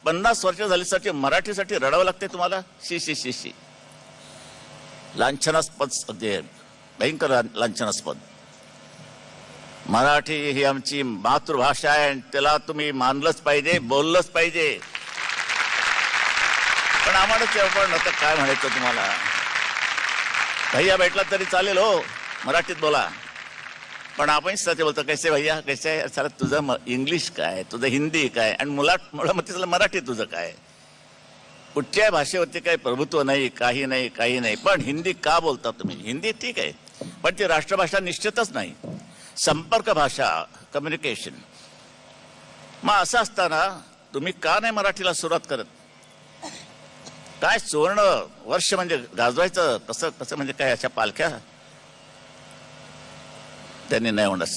50 वर्ष झालीसाठी मराठीसाठी रडावं लागते तुम्हाला? शी शी शी शी. लांछनास्पद भयंकर लांछनास्पद. मराठी ही आमची मातृभाषा आहे आणि त्याला तुम्ही मानलंच पाहिजे, बोललंच पाहिजे. पण आम्हाला पण आता काय म्हणायचं तुम्हाला? भैया भेटला तरी चालेल हो, मराठीत बोला. पण आपण सध्या बोलतो कैसे भैया कैसे आहे. साला तुझं इंग्लिश काय, तुझं हिंदी काय, आणि मुला मराठी तुझं काय? कुठच्या भाषेवरती काही प्रभुत्व नाही, काही नाही, काही नाही. पण हिंदी का बोलता तुम्ही? हिंदी ठीक आहे, पण ती राष्ट्रभाषा निश्चितच नाही. संपर्क भाषा, कम्युनिकेशन. मग असं असताना तुम्ही का नाही मराठीला सुरुवात करत? काय सुवर्ण वर्ष म्हणजे गाजवायचं कसं कसं, म्हणजे काय अशा पालख्या त्यांनी नाही होणार.